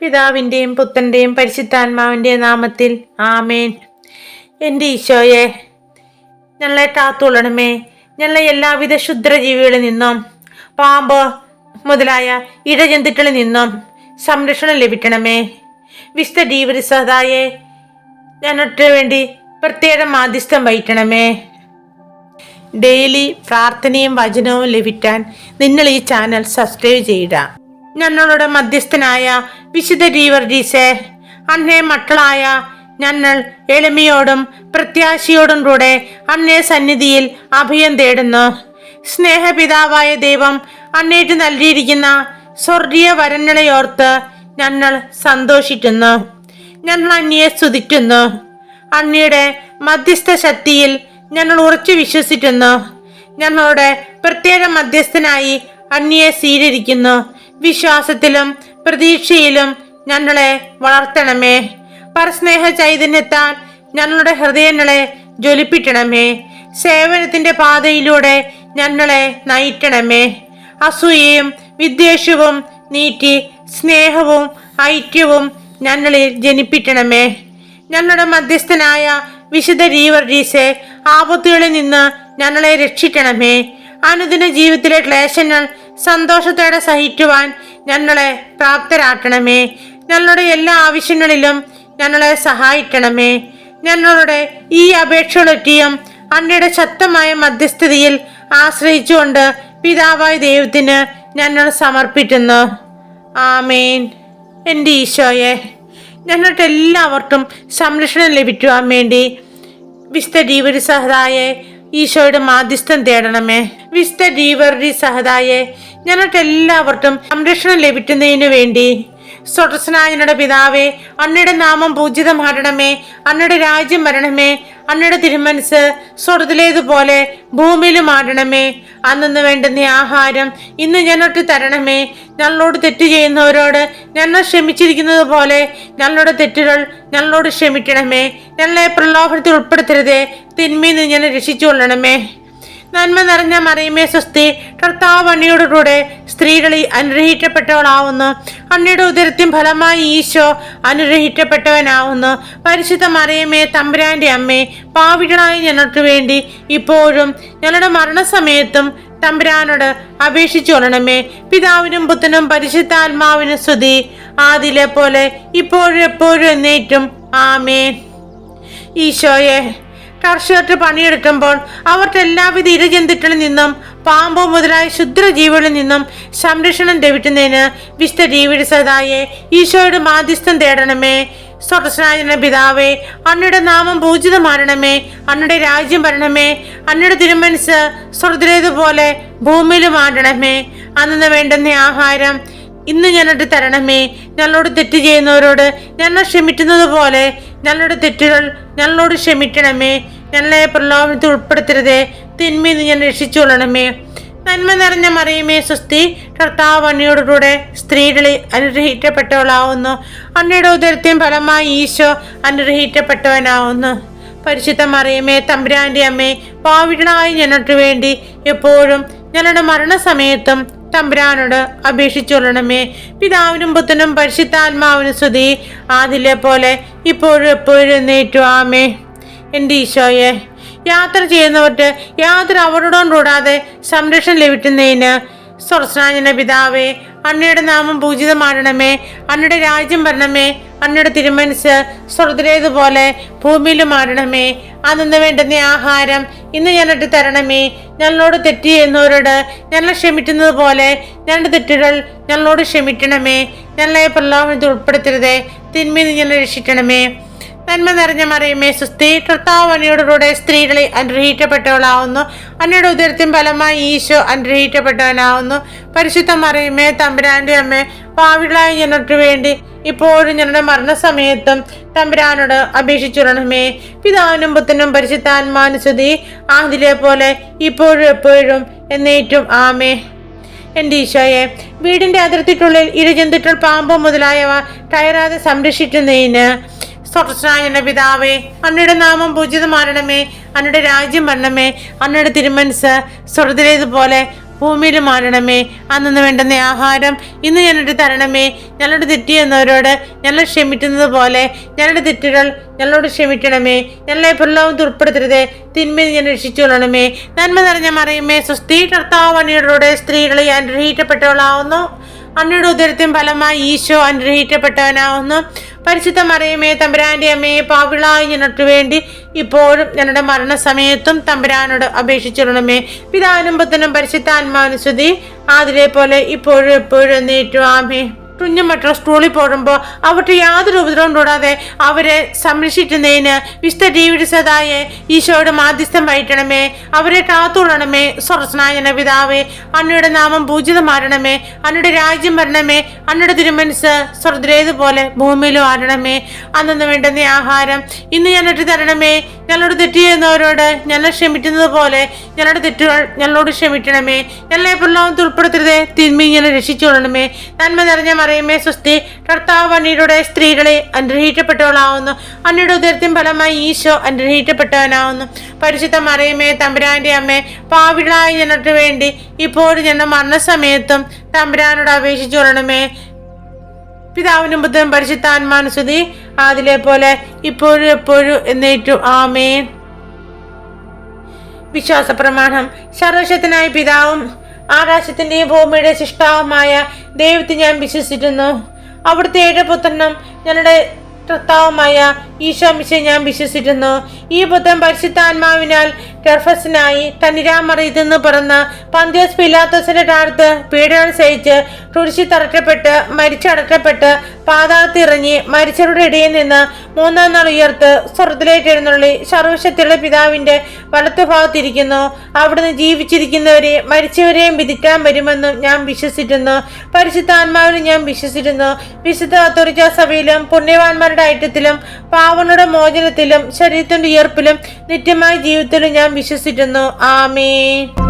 പിതാവിൻ്റെയും പുത്രൻ്റെയും പരിശുദ്ധാത്മാവിൻ്റെയും നാമത്തിൽ ആമേൻ. എൻ്റെ ഈശോയെ, ഞങ്ങളെ കാത്തുകൊള്ളണമേ. ഞങ്ങളെ എല്ലാവിധ ക്ഷുദ്രജീവികളിൽ നിന്നും പാമ്പ് മുതലായ ഇഴജന്തുക്കളിൽ നിന്നും സംരക്ഷണം ലഭിക്കണമേ. വിശുദ്ധ ഡീവരിസഹായെ ഞങ്ങൾക്ക് വേണ്ടി പ്രത്യേകം മാധ്യസ്ഥം വഹിക്കണമേ. ഡെയിലി പ്രാർത്ഥനയും വചനവും ലഭിക്കാൻ നിങ്ങൾ ഈ ചാനൽ സബ്സ്ക്രൈബ് ചെയ്യുക. ഞങ്ങളുടെ മധ്യസ്ഥനായ വിശുദ്ധ ഗീവർഗീസേ, അങ്ങേ മക്കളായ ഞങ്ങൾ എളിമയോടും പ്രത്യാശയോടും കൂടെ അങ്ങേ സന്നിധിയിൽ അഭയം തേടുന്നു. സ്നേഹപിതാവായ ദൈവം അങ്ങേക്ക് നൽകിയിരിക്കുന്ന സ്വർഗീയ വരങ്ങളെ ഓർത്ത് ഞങ്ങൾ സന്തോഷിക്കുന്നു. ഞങ്ങൾ അങ്ങയെ സ്തുതിക്കുന്നു. അങ്ങയുടെ മധ്യസ്ഥ ശക്തിയിൽ ഞങ്ങൾ ഉറച്ചു വിശ്വസിക്കുന്നു. ഞങ്ങളുടെ പ്രത്യേക മധ്യസ്ഥനായി അങ്ങയെ സ്വീകരിക്കുന്നു. വിശ്വാസത്തിലും പ്രതീക്ഷയിലും ഞങ്ങളെ വളർത്തണമേ. പരസ്നേഹ ചൈതന്യത്താൽ ഞങ്ങളുടെ ഹൃദയങ്ങളെ ജ്വലിപ്പിക്കണമേ. സേവനത്തിന്റെ പാതയിലൂടെ ഞങ്ങളെ നയിക്കണമേ. അസൂയയും വിദ്വേഷവും നീക്കി സ്നേഹവും ഐക്യവും ഞങ്ങളിൽ ജനിപ്പിക്കണമേ. ഞങ്ങളുടെ മധ്യസ്ഥനായ വിശുദ്ധ ഗീവർഗീസേ, ആപത്തുകളിൽ നിന്ന് ഞങ്ങളെ രക്ഷിക്കണമേ. അനുദിന ജീവിതത്തിലെ ക്ലേശങ്ങൾ സന്തോഷത്തോടെ സഹിക്കുവാൻ ഞങ്ങളെ പ്രാപ്തരാക്കണമേ. ഞങ്ങളുടെ എല്ലാ ആവശ്യങ്ങളിലും ഞങ്ങളെ സഹായിക്കണമേ. ഞങ്ങളുടെ ഈ അപേക്ഷകളൊക്കെയും അങ്ങയുടെ ശക്തമായ മധ്യസ്ഥതയിൽ ആശ്രയിച്ചുകൊണ്ട് പിതാവായ ദൈവത്തിന് ഞങ്ങൾ സമർപ്പിക്കുന്നു. ആമേൻ. എൻ്റെ ഈശോയെ, ഞങ്ങൾക്ക് എല്ലാവർക്കും സംരക്ഷണം ലഭിക്കുവാൻ വേണ്ടി വിശുദ്ധ ഗീവർഗീസഹായെ ഈശോയുടെ മാധ്യസ്ഥം തേടണമേ. വിശുദ്ധ ഗീവർഗീസഹായെ ഞങ്ങൾക്ക് എല്ലാവർക്കും സംരക്ഷണം ലഭിക്കുന്നതിനു വേണ്ടി സ്വർഗ്ഗസ്ഥനായ ഞങ്ങളുടെ പിതാവേ, അങ്ങയുടെ നാമം പൂജിതമാകണമേ. അങ്ങയുടെ രാജ്യം വരണമേ. അങ്ങയുടെ തിരുമനസ് സ്വർഗ്ഗത്തിലേതുപോലെ ഭൂമിയിലും ആടണമേ. അന്നു വേണ്ടുന്ന ആഹാരം ഇന്ന് ഞങ്ങൾക്ക് തരണമേ. ഞങ്ങളോട് തെറ്റ് ചെയ്യുന്നവരോട് ഞങ്ങൾ ക്ഷമിച്ചിരിക്കുന്നത് പോലെ ഞങ്ങളുടെ തെറ്റുകൾ ഞങ്ങളോട് ക്ഷമിക്കണമേ. ഞങ്ങളെ പ്രലോഭനത്തിൽ ഉൾപ്പെടുത്തരുതേ. തിന്മയിൽ നിന്ന് ഞങ്ങളെ രക്ഷിച്ചുകൊള്ളണമേ. നന്മ നിറഞ്ഞ മറിയമേ സ്വസ്തി, കർത്താവ് അങ്ങയോട് കൂടെ സ്ത്രീകളിൽ അനുഗ്രഹിക്കപ്പെട്ടവളാവുന്നു. അങ്ങയുടെ ഉദരത്തിൻ ഫലമായി ഈശോ അനുഗ്രഹിക്കപ്പെട്ടവനാവുന്നു. പരിശുദ്ധ മറിയമേ, തമ്പുരാന്റെ അമ്മേ, പാപികളായ ഞങ്ങൾക്ക് വേണ്ടി ഇപ്പോഴും ഞങ്ങളുടെ മരണസമയത്തും തമ്പുരാനോട് അപേക്ഷിച്ചു കൊള്ളണമേ. പിതാവിനും പുത്രനും പരിശുദ്ധാത്മാവിനും സ്തുതി, ആദിയിലെ പോലെ ഇപ്പോഴും എപ്പോഴും എന്നേറ്റും ആമേൻ. ഈശോയെ, കർഷകർക്ക് പണിയെടുക്കുമ്പോൾ അവർക്ക് എല്ലാവിധ ഇരജന്തുക്കളിൽ നിന്നും പാമ്പ് മുതലായ ക്ഷുദ്രജീവികളിൽ നിന്നും സംരക്ഷണം ലഭിക്കുന്നതിന് വിശുദ്ധ ഗീവർഗീസഹായെ ഈശോയുടെ മാധ്യസ്ഥം തേടണമേ. സ്വർഗ്ഗസ്ഥനായ പിതാവേ, അങ്ങയുടെ നാമം പൂജിതമാകണമേ. അങ്ങയുടെ രാജ്യം വരണമേ. അങ്ങയുടെ തിരുമനസ് സ്വർഗ്ഗത്തിലേതുപോലെ ഭൂമിയിലും ആടണമേ. അന്നു വേണ്ടുന്ന ആഹാരം ഇന്ന് ഞങ്ങൾക്ക് തരണമേ. ഞങ്ങളോട് തെറ്റ് ചെയ്യുന്നവരോട് ഞങ്ങൾ ക്ഷമിക്കുന്നത് പോലെ ഞങ്ങളുടെ തെറ്റുകൾ ഞങ്ങളോട് ക്ഷമിക്കണമേ. ഞങ്ങളെ പ്രലോഭനത്തിൽ ഉൾപ്പെടുത്തരുതേ. തിന്മയിൽ നിന്ന് ഞാൻ രക്ഷിച്ചുകൊള്ളണമേ. നന്മ നിറഞ്ഞ മറിയമേ സ്വസ്തി, കർത്താവ് അങ്ങയോട് കൂടെ സ്ത്രീകളിൽ അനുഗ്രഹിക്കപ്പെട്ടവളാവുന്നു. അങ്ങയുടെ ഉദരത്തിൻ ഫലമായി ഈശോ അനുഗ്രഹിക്കപ്പെട്ടവനാവുന്നു. പരിശുദ്ധ മറിയമേ, തമ്പുരാന്റെ അമ്മേ, പാപികളായ ഞങ്ങൾക്ക് വേണ്ടി എപ്പോഴും ഞങ്ങളുടെ മരണസമയത്തും തമ്പുരാനോട് അപേക്ഷിച്ചുകൊള്ളണമേ. പിതാവിനും പുത്രനും പരിശുദ്ധാത്മാവിനും സ്തുതി, ആദിയിലെ പോലെ ഇപ്പോഴും എപ്പോഴും എന്നേറ്റു ആമേ. എൻ്റെ ഈശോയെ, യാത്ര ചെയ്യുന്നവർക്ക് യാതൊരു അപകടവും കൂടാതെ സംരക്ഷണം ലഭിക്കുന്നതിന് സ്വർഗ്ഗസ്ഥനായ പിതാവേ, അങ്ങയുടെ നാമം പൂജിതമാകണമേ. അങ്ങയുടെ രാജ്യം വരണമേ. അങ്ങയുടെ തിരുമനസ് സ്വർഗ്ഗത്തിലേതുപോലെ ഭൂമിയിലും ആടണമേ. അന്നു വേണ്ടുന്ന ആഹാരം ഇന്ന് ഞങ്ങൾക്ക് തരണമേ. ഞങ്ങളോട് തെറ്റ് ചെയ്യുന്നവരോട് ഞങ്ങൾ ക്ഷമിക്കുന്നത് പോലെ ഞങ്ങളുടെ തെറ്റുകൾ ഞങ്ങളോട് ക്ഷമിക്കണമേ. ഞങ്ങളെ പ്രലോഭനത്തിൽ ഉൾപ്പെടുത്തരുതേ. തിന്മയിൽ നിന്ന് ഞങ്ങളെ രക്ഷിക്കണമേ. നന്മ നിറഞ്ഞ മറിയമേ സ്വസ്തി, കർത്താവ് അങ്ങയോട് കൂടെ സ്ത്രീകളിൽ അനുഗ്രഹിക്കപ്പെട്ടവളാവുന്നു. അങ്ങയുടെ ഉദരത്തിൻ ഫലമായി ഈശോ അനുഗ്രഹിക്കപ്പെട്ടവനാവുന്നു. പരിശുദ്ധ മറിയമേ, തമ്പുരാന്റെ അമ്മേ, പാപികളായ ഞങ്ങൾക്ക് വേണ്ടി ഇപ്പോഴും ഞങ്ങളുടെ മരണസമയത്തും തമ്പുരാനോട് അപേക്ഷിച്ചുകൊള്ളണമേ. പിതാവിനും പുത്രനും പരിശുദ്ധാത്മാവിനും സ്തുതി, ആദിയിലെ പോലെ ഇപ്പോഴും എപ്പോഴും എന്നേറ്റും ആമേ. എൻ്റെ ഈശോയെ, വീടിന്റെ അതിർത്തിക്കുള്ളിൽ ഇഴജന്തുക്കൾ, പാമ്പ് മുതലായവ കയറാതെ സംരക്ഷിക്കുന്നതിന് സ്വർഗ്ഗസ്ഥനായ പിതാവേ, അങ്ങയുടെ നാമം പൂജിതമാകണമേ. അങ്ങയുടെ രാജ്യം വരണമേ. അങ്ങയുടെ തിരുമനസ് സ്വർഗ്ഗത്തിലേതുപോലെ ഭൂമിയിലും മാറണമേ. അന്നു വേണ്ടുന്ന ആഹാരം ഇന്ന് ഞങ്ങളുടെ തരണമേ. ഞങ്ങളുടെ തെറ്റിയെന്നവരോട് ഞങ്ങൾ ക്ഷമിക്കുന്നത് പോലെ ഞങ്ങളുടെ തെറ്റുകൾ ഞങ്ങളോട് ക്ഷമിക്കണമേ. ഞങ്ങളെ പ്രലോഭനത്തിൽ ഉൾപ്പെടുത്തരുതേ, തിന്മയിൽ ഞാൻ രക്ഷിച്ചുകൊള്ളണമേ. നന്മ നിറഞ്ഞ മറിയമേ, സ്വസ്തി, കർത്താവ് അങ്ങയോടുകൂടെ സ്ത്രീകളെ അനുഗ്രഹിക്കപ്പെട്ടവളാവുന്നു. അങ്ങയുടെ ഉദരത്തിൻ ഫലമായി ഈശോ അനുഗ്രഹിക്കപ്പെട്ടവനാവുന്നു. പരിശുദ്ധ മറിയമേ, തമ്പുരാന്റെ അമ്മയെ, പാപികളായ ഞങ്ങൾക്ക് വേണ്ടി ഇപ്പോഴും ഞങ്ങളുടെ മരണസമയത്തും തമ്പുരാനോട് അപേക്ഷിച്ചിടണമേ. പിതാവിനും പുത്രനും പരിശുദ്ധാത്മാവിനും സ്തുതി, ആദിലെ പോലെ ഇപ്പോഴും എപ്പോഴും എന്നേറ്റു. ആമേൻ. കുഞ്ഞുമക്കൾ സ്കൂളിൽ പോകുമ്പോൾ അവർക്ക് യാതൊരു ഉപദ്രവം കൂടാതെ അവരെ സംരക്ഷിക്കുന്നതിന് വിശുദ്ധ ഡേവിഡ് ഈശോയുടെ മാധ്യസ്ഥം വഹിക്കണമേ. അവരെ കാത്തുകൊള്ളണമേ. സ്വർഗ്ഗസ്നായ പിതാവേ, അങ്ങയുടെ നാമം പൂജിതമാരണമേ. അങ്ങയുടെ രാജ്യം വരണമേ. അങ്ങയുടെ തിരുമനസ്സ് സ്വർഗ്ഗത്തിലേതുപോലെ ഭൂമിയിലും ആരണമേ. അന്നു വേണ്ടുന്ന ആഹാരം ഇന്ന് ഞങ്ങൾക്ക് തരണമേ. ഞങ്ങളോട് തെറ്റ് ചെയ്യുന്നവരോട് ഞങ്ങൾ ക്ഷമിക്കുന്നത് പോലെ ഞങ്ങളുടെ തെറ്റുകൾ ഞങ്ങളോട് ക്ഷമിക്കണമേ. ഞങ്ങളെ പ്രലോഭനത്തിൽ ഉൾപ്പെടുത്തരുതേ, തിന്മയിൽ ഞങ്ങളെ രക്ഷിച്ചുകൊള്ളണമേ. നന്മ നിറഞ്ഞ മറിയമേ, സ്വസ്തി, കർത്താവ് അങ്ങയുടെ സ്ത്രീകളെ അനുഗ്രഹിക്കപ്പെട്ടവളാവുന്നു. അങ്ങയുടെ ഉദരത്തിൻ ഫലമായി ഈശോ അനുഗ്രഹിക്കപ്പെട്ടവനാവുന്നു. പരിശുദ്ധ മറിയമേ, തമ്പുരാന്റെ അമ്മേ, പാപികളായ ഞങ്ങൾക്ക് വേണ്ടി ഇപ്പോഴും ഞങ്ങളുടെ മരണസമയത്തും തമ്പുരാനോട് അപേക്ഷിച്ചുകൊള്ളണമേ. പിതാവിനും പുത്രനും പരിശുദ്ധാത്മാവിനും സ്തുതി, ആദിലെ പോലെ ഇപ്പോഴും എപ്പോഴും എന്നേറ്റു. ആമേൻ. വിശ്വാസ പ്രമാണം. സർവശക്തനായ പിതാവും ആകാശത്തിന്റെയും ഭൂമിയുടെ സൃഷ്ടാവുമായ ദൈവത്തെ ഞാൻ വിശ്വസിക്കുന്നു. അവിടുത്തെ ഏകപുത്രനും ഞങ്ങളുടെ കർത്താവുമായ ഈശോ മിശിഹായെ ഞാൻ വിശ്വസിക്കുന്നു. ഈ പുത്രൻ പരിശുദ്ധാത്മാവിനാൽ ഗർഭസ്ഥനായി തന്നിരാമറിയത്തിൽ നിന്ന് പിറന്ന് പന്തിയോസ് പിലാത്തോസിന്റെ കാലത്ത് പീഡനം സഹിച്ച് കുരിശിൽ തറക്കപ്പെട്ട് മരിച്ചടക്കപ്പെട്ട് പാതാളത്തിൽ ഇറങ്ങി മരിച്ചവരുടെ ഇടയിൽ നിന്ന് മൂന്നാം നാൾ ഉയർത്ത് സ്വർഗ്ഗത്തിലേക്ക് എഴുന്നള്ളി സർവശക്തിയുള്ള പിതാവിന്റെ വലത്തുഭാഗത്തിരിക്കുന്നു. അവിടുന്ന് ജീവിച്ചിരിക്കുന്നവരെ മരിച്ചവരെയും വിധിക്കാൻ വരുമെന്നും ഞാൻ വിശ്വസിക്കുന്നു. പരിശുദ്ധാത്മാവിലും ഞാൻ വിശ്വസിക്കുന്നു. വിശുദ്ധ കത്തോലിക്കാ സഭയിലും പുണ്യവാന്മാരുടെ ഐക്യത്തിലും പാവങ്ങളുടെ മോചനത്തിലും ശരീരത്തിന്റെ ഉയർപ്പിലും നിത്യമായ ജീവിതത്തിലും ഞാൻ വിശ്വസിക്കുന്നു. ആമേൻ.